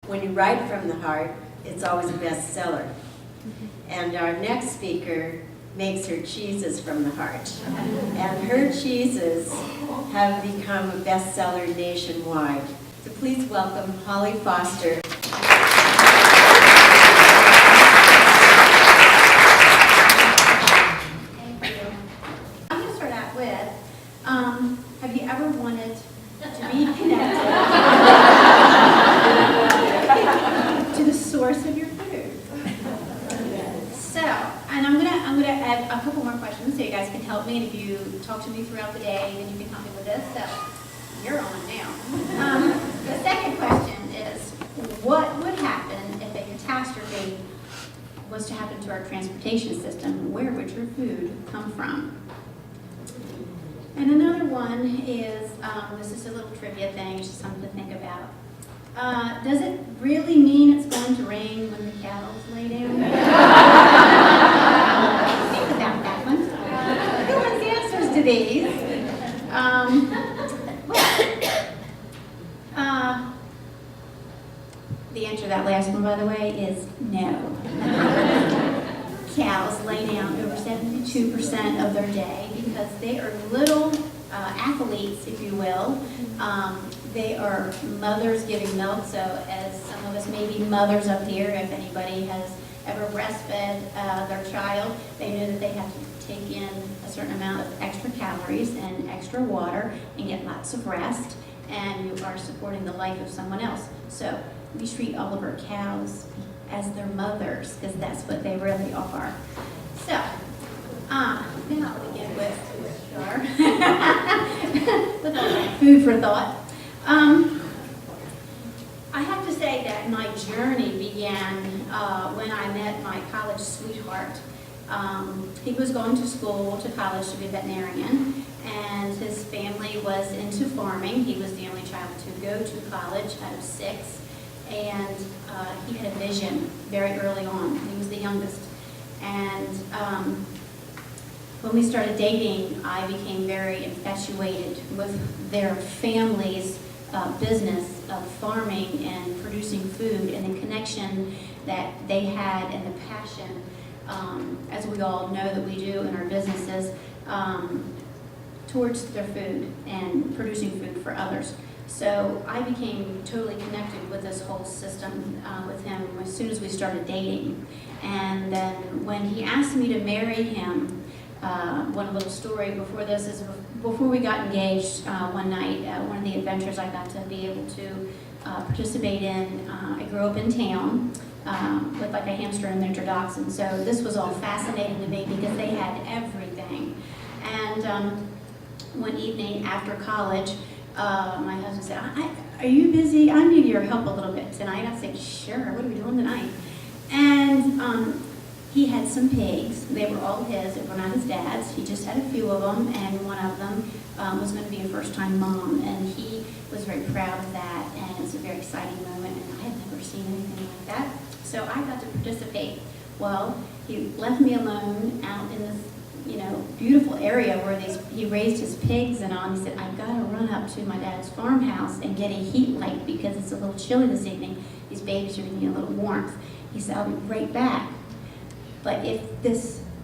When you write from the heart, it's always a bestseller. And our next speaker makes her cheeses from the heart. And her cheeses have become a bestseller nationwide. So please welcome Holly Foster. Thank you. I'm going to start out with, have you ever wanted to be connected to the source of your food? So, and I'm gonna add a couple more questions so you guys can help me. And if you talk to me throughout the day, then you can help me with this. So, you're on now. The second question is, what would happen if a catastrophe was to happen to our transportation system? Where would your food come from? And another one is, this is a little trivia thing, just something to think about. Does it really mean it's going to rain when the cows lay down? Think about that one. Who wants the answers to these? The answer to that last one, by the way, is no. Cows lay down over 72% of their day because they are little athletes, if you will. They are mothers giving milk, so as some of us may be mothers up here, if anybody has ever breastfed their child, they know that they have to take in a certain amount of extra calories and extra water and get lots of rest, and you are supporting the life of someone else. So we treat all of our cows as their mothers, because that's what they really are. So, then I'll begin with our with all that food for thought. I have to say that my journey began when I met my college sweetheart. He was going to school, to college to be a veterinarian, and his family was into farming. He was the only child to go to college out of 6. And he had a vision very early on. He was the youngest. And when we started dating, I became very infatuated with their family's business of farming and producing food, and the connection that they had and the passion, as we all know that we do in our businesses, towards their food and producing food for others. So I became totally connected with this whole system with him as soon as we started dating. And then when he asked me to marry him, one little story before this is before we got engaged one night, one of the adventures I got to be able to participate in, I grew up in town with like a hamster and miniature dachshund. So this was all fascinating to me because they had everything. And one evening after college, my husband said, are you busy? I need your help a little bit tonight. I said, sure, what are we doing tonight? And he had some pigs. They were all his, they were not his dad's. He just had a few of them, and one of them was going to be a first-time mom, and he was very proud of that, and it was a very exciting moment, and I had never seen anything like that. So I got to participate. Well, he left me alone out in this beautiful area where he raised his pigs and all. He said, I've got to run up to my dad's farmhouse and get a heat light because it's a little chilly this evening. These babies are going to need a little warmth. He said, I'll be right back. But if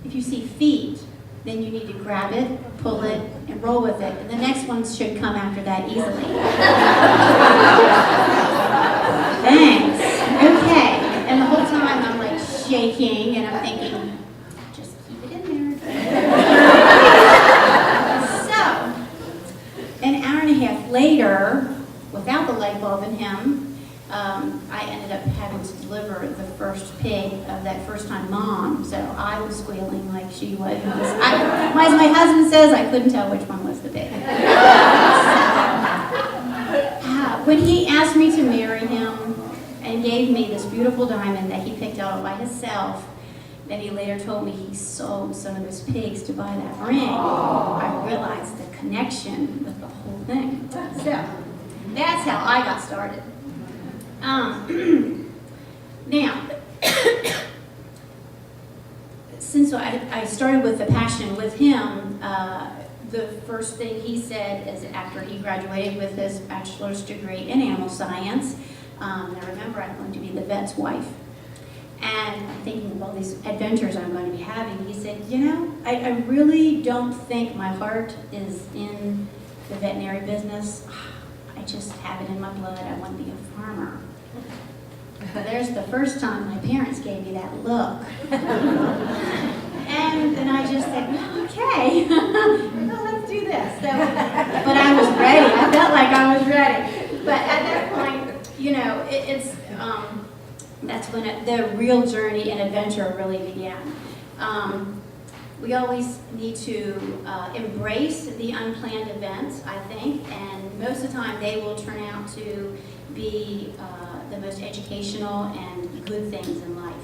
you see feet, then you need to grab it, pull it, and roll with it. And the next one should come after that easily. Thanks. Okay. And the whole time I'm like shaking and I'm thinking, later, without the light bulb in him, I ended up having to deliver the first pig of that first-time mom. So I was squealing like she was. As my husband says, I couldn't tell which one was the pig. When he asked me to marry him and gave me this beautiful diamond that he picked out all by himself, then he later told me he sold some of his pigs to buy that ring. I realized the connection with the whole thing. So that's how I got started. Now, since I started with the passion with him, the first thing he said is after he graduated with his bachelor's degree in animal science, And I remember I'm going to be the vet's wife. And I'm thinking of all these adventures I'm going to be having. He said, you know, I really don't think my heart is in the veterinary business. I just have it in my blood. I want to be a farmer. But there's the first time my parents gave me that look. And then I just said, well, okay, well, let's do this. So, but I was ready. I felt like I was ready. But at that point, you know, that's when the real journey and adventure really began. We always need to embrace the unplanned events, I think, and most of the time they will turn out to be the most educational and good things in life.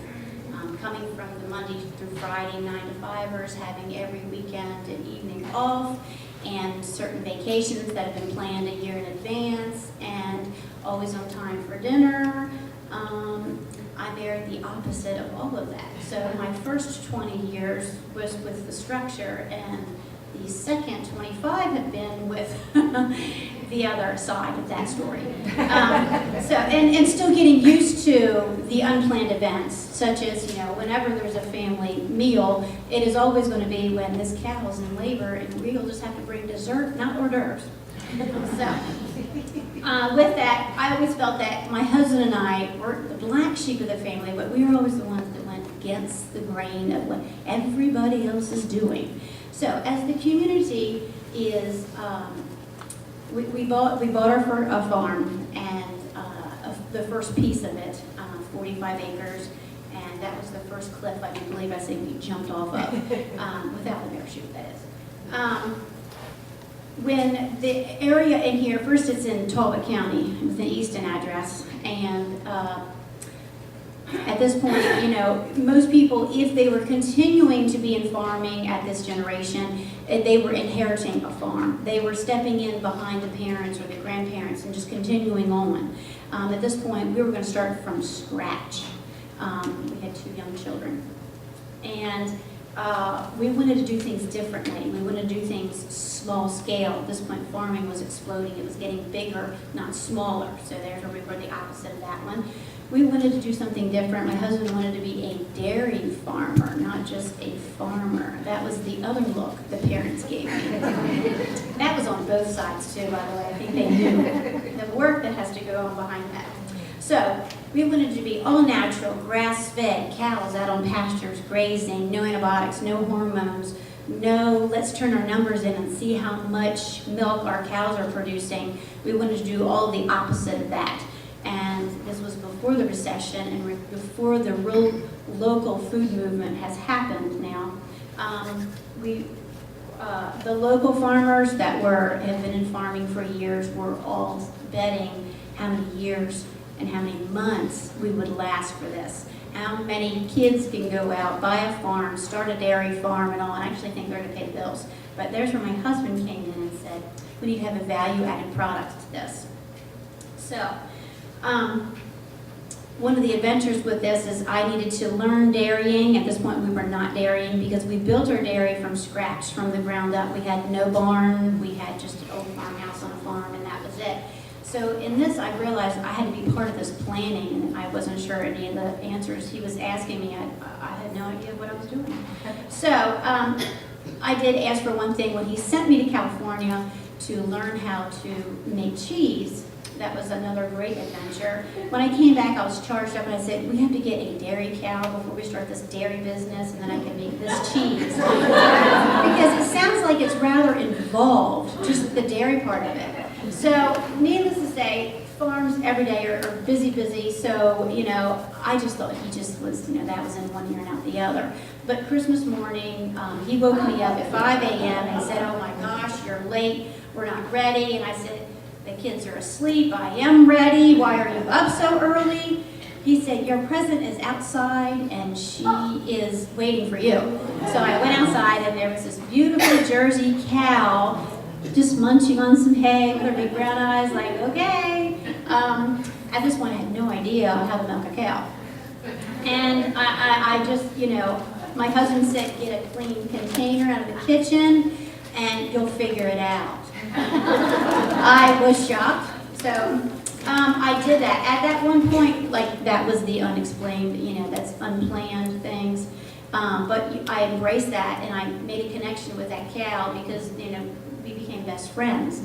Coming from the Monday through Friday 9-to-5ers, having every weekend and evening off, and certain vacations that have been planned a year in advance, and always on time for dinner. I married the opposite of all of that. So my first 20 years was with the structure, and the second 25 have been with the other side of that story. And still getting used to the unplanned events, such as, you know, whenever there's a family meal, it is always going to be when this cow's in labor, and we'll just have to bring dessert, not hors d'oeuvres. So, with that, I always felt that my husband and I were the black sheep of the family, but we were always the ones that went against the grain of what everybody else is doing. So, as the community is, we bought a farm, and the first piece of it, 45 acres, and that was the first cliff I can believe I say we jumped off of, without the parachute, that is. When the area in here, first it's in Talbot County with an Easton address, and at this point, you know, most people, if they were continuing to be in farming at this generation, they were inheriting a farm. They were stepping in behind the parents or the grandparents and just continuing on. At this point, we were going to start from scratch. We had 2 young children. And we wanted to do things differently. We wanted to do things small scale. At this point, farming was exploding. It was getting bigger, not smaller. So there's where we were the opposite of that one. We wanted to do something different. My husband wanted to be a dairy farmer, not just a farmer. That was the other look the parents gave me. That was on both sides too, by the way. I think they knew the work that has to go on behind that. So we wanted to be all natural, grass-fed, cows out on pastures, grazing, no antibiotics, no hormones, no let's turn our numbers in and see how much milk our cows are producing. We wanted to do all the opposite of that. And this was before the recession and before the real local food movement has happened now. The local farmers that have been in farming for years were all betting how many years and how many months we would last for this. How many kids can go out, buy a farm, start a dairy farm and all, and actually think they're going to pay the bills. But there's where my husband came in and said, we need to have a value-added product to this. So, one of the adventures with this is I needed to learn dairying. At this point, we were not dairying because we built our dairy from scratch, from the ground up. We had no barn. We had just an old farmhouse on a farm, and that was it. So in this, I realized I had to be part of this planning, and I wasn't sure any of the answers he was asking me. I had no idea what I was doing. So I did ask for one thing. When he sent me to California to learn how to make cheese, that was another great adventure. When I came back, I was charged up and I said, we have to get a dairy cow before we start this dairy business, and then I can make this cheese. Because it sounds like it's rather involved, just the dairy part of it. So, needless to say, farms every day are busy. So, you know, I just thought he just was, you know, that was in one ear and out the other. But Christmas morning, he woke me up at 5 a.m. and said, oh my gosh, you're late, we're not ready. And I said, the kids are asleep, I am ready, why are you up so early? He said, your present is outside and she is waiting for you. So I went outside and there was this beautiful Jersey cow just munching on some hay with her big brown eyes, like, okay. At this point, I had no idea how to milk a cow. And I just, you know, my husband said, get a clean container out of the kitchen and you'll figure it out. I was shocked. So I did that. At that one point, like, that was the unexplained, that's unplanned things. But I embraced that, and I made a connection with that cow because, we became best friends.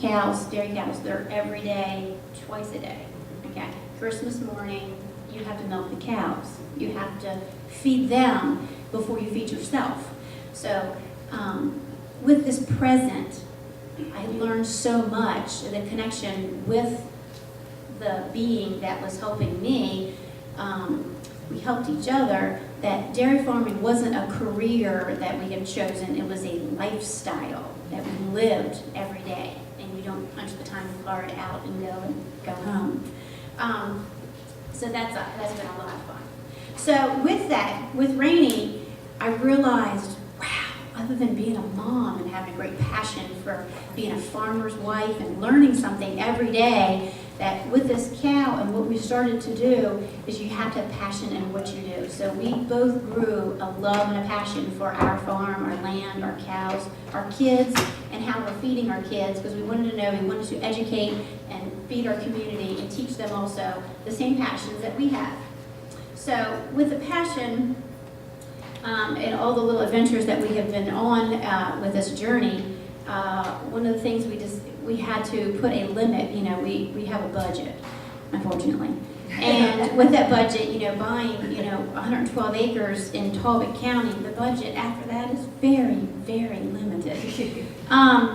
Cows, dairy cows, they're every day, twice a day. Okay, Christmas morning, you have to milk the cows. You have to feed them before you feed yourself. So, with this present, I learned so much, the connection with the being that was helping me. We helped each other, that dairy farming wasn't a career that we had chosen, it was a lifestyle that we lived every day, and we don't punch the time card out and go home. So that's been a lot of fun. So with that, with Rainey, I realized, wow, other than being a mom and having a great passion for being a farmer's wife and learning something every day, that with this cow and what we started to do is you have to have passion in what you do. So we both grew a love and a passion for our farm, our land, our cows, our kids, and how we're feeding our kids, because we wanted to know, we wanted to educate and feed our community and teach them also the same passions that we have. So with the passion and all the little adventures that we have been on with this journey, one of the things we had to put a limit. We have a budget, unfortunately, and with that budget, buying 112 acres in Talbot County, the budget after that is very, very limited.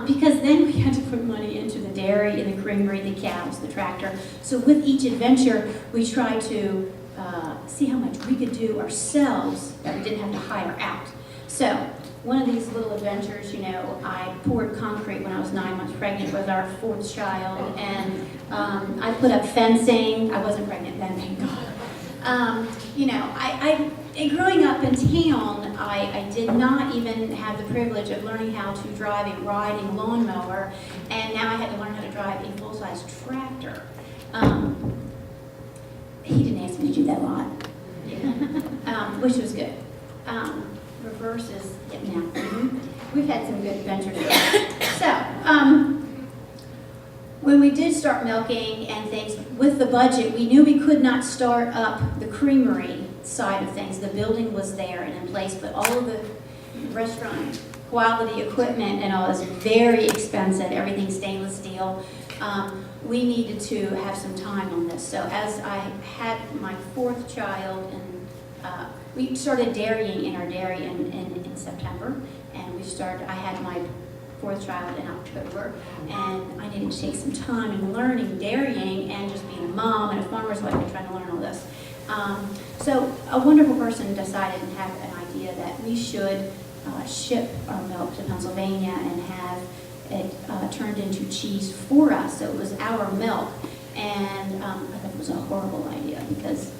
Because then we had to put money into the dairy and the creamery, the cows, the tractor. So with each adventure, we tried to see how much we could do ourselves that we didn't have to hire out. So one of these little adventures, I poured concrete when I was 9 months pregnant with our fourth child, and I put up fencing. I wasn't pregnant then, thank God. Growing up in town, I did not even have the privilege of learning how to drive a riding lawnmower, and now I had to learn how to drive a full-size tractor. He didn't ask me to do that a lot, which was good. Reverse is getting out. We've had some good adventures. So, when we did start milking and things, with the budget, we knew we could not start up the creamery side of things. The building was there and in place, but all of the restaurant quality equipment and all is very expensive, everything stainless steel. We needed to have some time on this. So as I had my fourth child, and we started dairying in our dairy in September, and I had my fourth child in October, and I needed to take some time in learning dairying and just being a mom and a farmer's wife and trying to learn all this. So a wonderful person decided and had an idea that we should ship our milk to Pennsylvania and have it turned into cheese for us. So it was our milk, and I thought it was a horrible idea because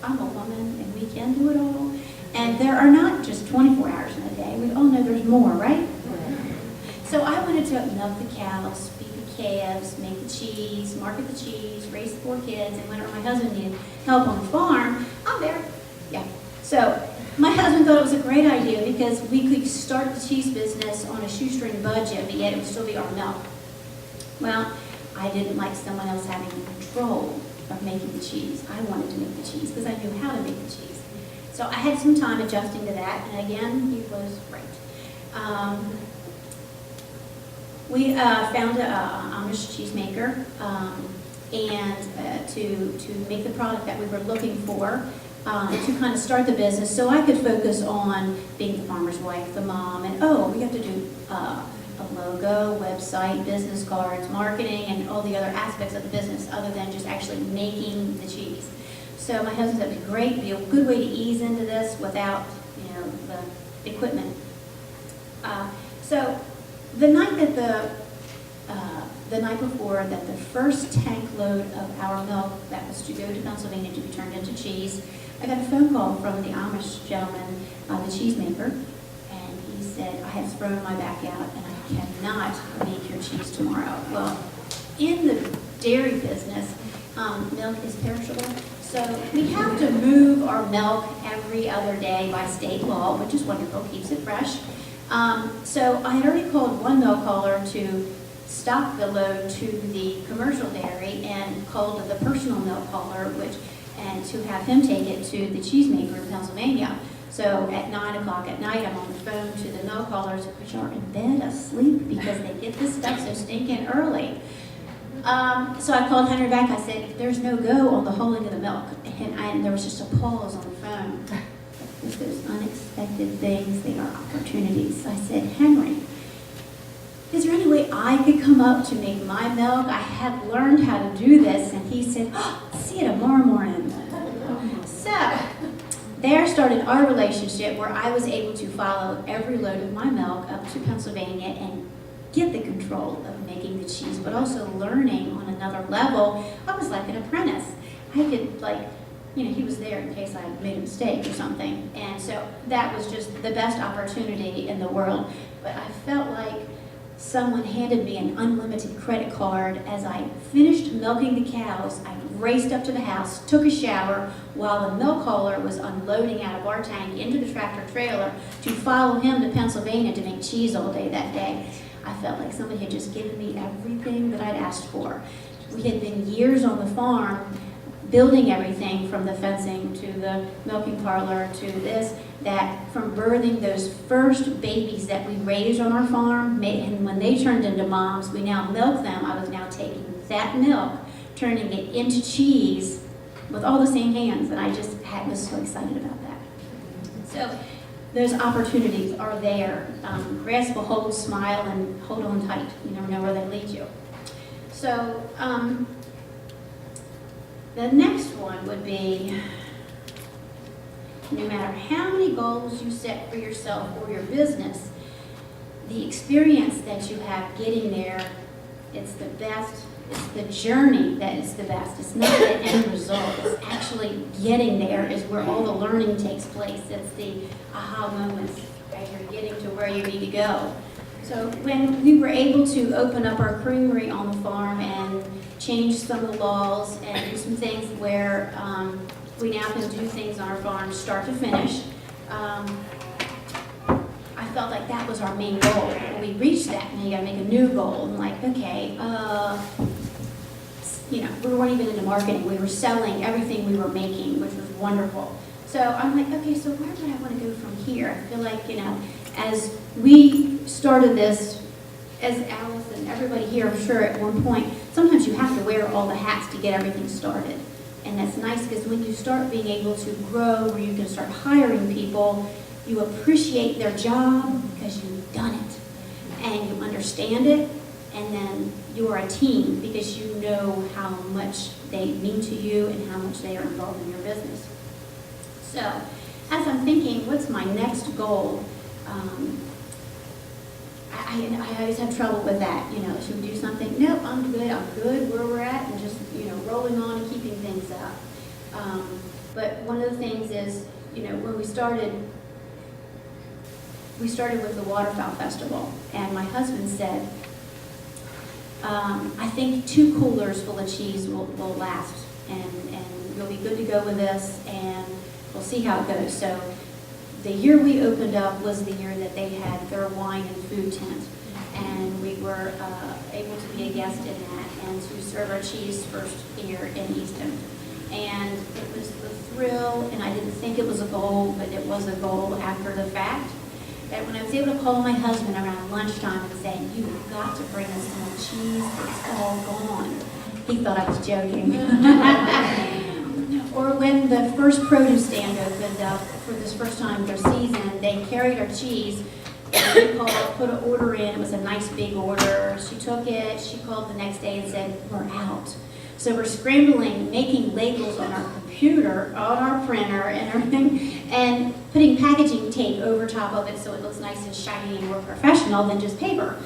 I'm a woman and we can do it all. And there are not just 24 hours in a day. We all know there's more, right? So I wanted to milk the cows, feed the calves, make the cheese, market the cheese, raise the 4 kids, and whenever my husband needed help on the farm, I'm there. Yeah. So my husband thought it was a great idea because we could start the cheese business on a shoestring budget, but yet it would still be our milk. Well, I didn't like someone else having control of making the cheese. I wanted to make the cheese because I knew how to make the cheese. So I had some time adjusting to that, and again, he was right. We found an Amish cheesemaker, and to make the product that we were looking for, to kind of start the business, so I could focus on being the farmer's wife, the mom, and we have to do a logo, website, business cards, marketing, and all the other aspects of the business other than just actually making the cheese. So my husband said, it'd be great, be a good way to ease into this without, the equipment. So the night that the night before that the first tank load of our milk that was to go to Pennsylvania to be turned into cheese, I got a phone call from the Amish gentleman, the cheesemaker, and he said, I have thrown my back out and I cannot make your cheese tomorrow. Well, in the dairy business, milk is perishable, so we have to move our milk every other day by state law, which is wonderful, keeps it fresh. So I had already called one milk hauler to stopped the load to the commercial dairy and called the personal milk hauler, and to have him take it to the cheesemaker in Pennsylvania. So at 9 o'clock at night, I'm on the phone to the milk haulers, which are in bed asleep because they get this stuff so stinking early. So I called Henry back. I said, there's no go on the hauling of the milk. And there was just a pause on the phone. With those unexpected things, they are opportunities. I said, Henry, is there any way I could come up to make my milk? I have learned how to do this. And he said, oh, see you tomorrow morning. So there started our relationship where I was able to follow every load of my milk up to Pennsylvania and get the control of making the cheese, but also learning on another level. I was like an apprentice. I could, he was there in case I made a mistake or something. And so that was just the best opportunity in the world. But I felt like someone handed me an unlimited credit card. As I finished milking the cows, I raced up to the house, took a shower while the milk hauler was unloading out of our tank into the tractor trailer to follow him to Pennsylvania to make cheese all day that day. I felt like somebody had just given me everything that I'd asked for. We had been years on the farm building everything from the fencing to the milking parlor to this, that from birthing those first babies that we raised on our farm, and when they turned into moms, we now milk them. I was now taking that milk, turning it into cheese with all the same hands, and I just was so excited about that. So those opportunities are there. Grasp a hold, smile, and hold on tight. You never know where they lead you. So the next one would be, no matter how many goals you set for yourself or your business, the experience that you have getting there, it's the best. It's the journey that is the best. It's not the end result. It's actually getting there is where all the learning takes place. It's the aha moments as you're getting to where you need to go. So when we were able to open up our creamery on the farm and change some of the laws and do some things where we now can do things on our farm start to finish, I felt like that was our main goal. When we reached that, and you gotta make a new goal. I'm like, okay, we weren't even into marketing. We were selling everything we were making, which was wonderful. So I'm like, okay, so where would I want to go from here? I feel like, as we started this, as Alice and everybody here, I'm sure at one point, sometimes you have to wear all the hats to get everything started. And that's nice because when you start being able to grow, where you can start hiring people, you appreciate their job because you've done it and you understand it, and then you're a team because you know how much they mean to you and how much they are involved in your business. So as I'm thinking, what's my next goal? I always have trouble with that. Should we do something? No, I'm good where we're at, and just rolling on and keeping things up. But one of the things is, when we started with the Waterfowl Festival, and my husband said, I think 2 coolers full of cheese will last, and you'll be good to go with this, and we'll see how it goes. So the year we opened up was the year that they had their wine and food tent, and we were able to be a guest in that and to serve our cheese first here in Easton. And it was the thrill, and I didn't think it was a goal, but it was a goal after the fact, that when I was able to call my husband around lunchtime and say, you've got to bring us some cheese, it's all gone, he thought I was joking. Or when the first produce stand opened up for this first time of their season, they carried our cheese, and we called, put an order in. It was a nice big order. She took it, she called the next day and said, we're out. So we're scrambling, making labels on our computer, on our printer and everything, and putting packaging tape over top of it so it looks nice and shiny and more professional than just paper.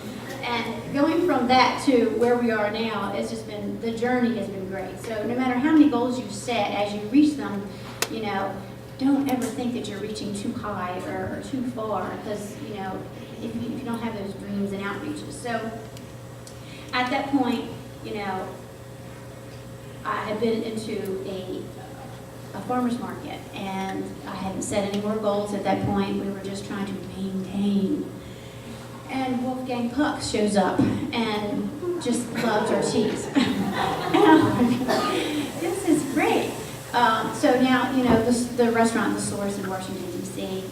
And going from that to where we are now, it's just been, the journey has been great. So no matter how many goals you set, as you reach them, don't ever think that you're reaching too high or too far, because, if you don't have those dreams and outreaches. So at that point, I had been into a farmer's market, and I hadn't set any more goals at that point. We were just trying to maintain. And Wolfgang Puck shows up, and just loves our cheese. And I'm like, this is great. So now, the restaurant, The Source in Washington, D.C.,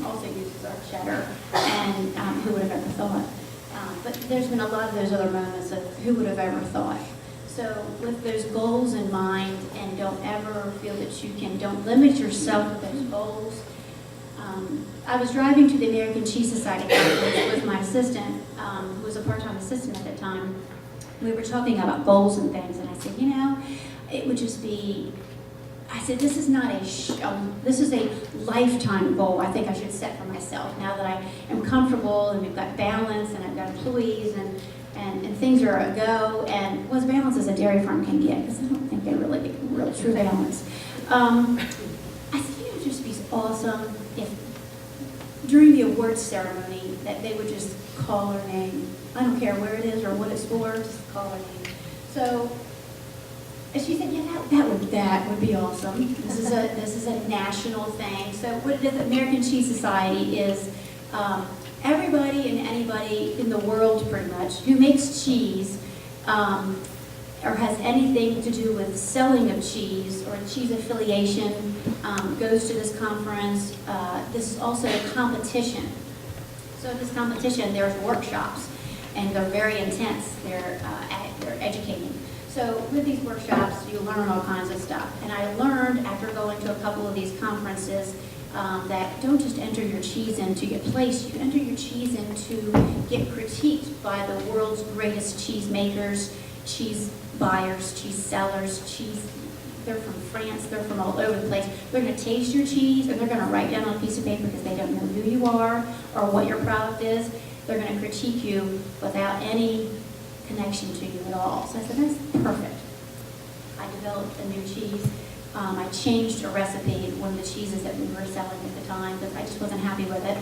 also uses our cheddar, and who would have ever thought? But there's been a lot of those other moments of who would have ever thought. So with those goals in mind, and don't ever feel that don't limit yourself with those goals. I was driving to the American Cheese Society conference with my assistant, who was a part-time assistant at that time. We were talking about goals and things, and I said, it would just be, I said, this is not this is a lifetime goal I think I should set for myself now that I am comfortable and we've got balance and I've got employees and things are a go, and as balance as a dairy farm can get, because I don't think they really get real true balance. I said, it would just be awesome if during the awards ceremony that they would just call her name. I don't care where it is or what it's for, just call her name. So and she said, that would be awesome. This is a national thing. So what it is, the American Cheese Society is everybody and anybody in the world, pretty much, who makes cheese or has anything to do with selling of cheese or cheese affiliation goes to this conference. This is also a competition. So in this competition, there's workshops, and they're very intense. They're educating. So with these workshops, you learn all kinds of stuff. And I learned after going to a couple of these conferences that don't just enter your cheese in to get placed, you enter your cheese in to get critiqued by the world's greatest cheese makers, cheese buyers, cheese sellers, they're from France, they're from all over the place. They're going to taste your cheese, and they're going to write down on a piece of paper because they don't know who you are or what your product is. They're going to critique you without any connection to you at all. So I said, that's perfect. I developed a new cheese. I changed a recipe, one of the cheeses that we were selling at the time, because I just wasn't happy with it.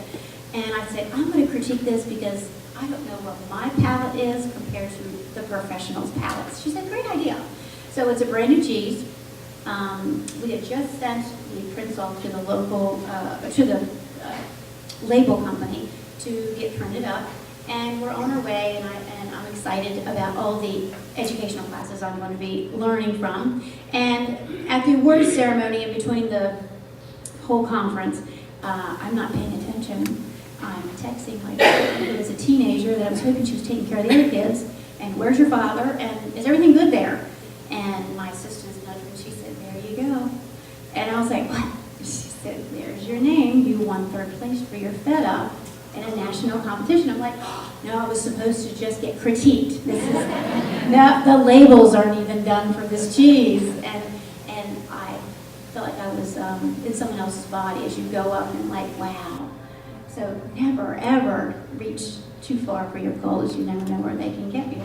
And I said, I'm going to critique this because I don't know what my palate is compared to the professionals' palates. She said, great idea. So it's a brand new cheese. We had just sent the prints off to the local, label company to get printed up. And we're on our way, and I'm excited about all the educational classes I'm going to be learning from. And at the awards ceremony, in between the whole conference, I'm not paying attention. I'm texting my daughter, who was a teenager, that I was hoping she was taking care of the other kids. And where's your father? And is everything good there? And my assistant's nudged me. She said, there you go. And I was like, what? She said, there's your name. You won 3rd place for your feta in a national competition. I'm like, oh, no, I was supposed to just get critiqued. The labels aren't even done for this cheese. And I felt like I was in someone else's body as you go up and like, wow. So never, ever reach too far for your goals. You never know where they can get you.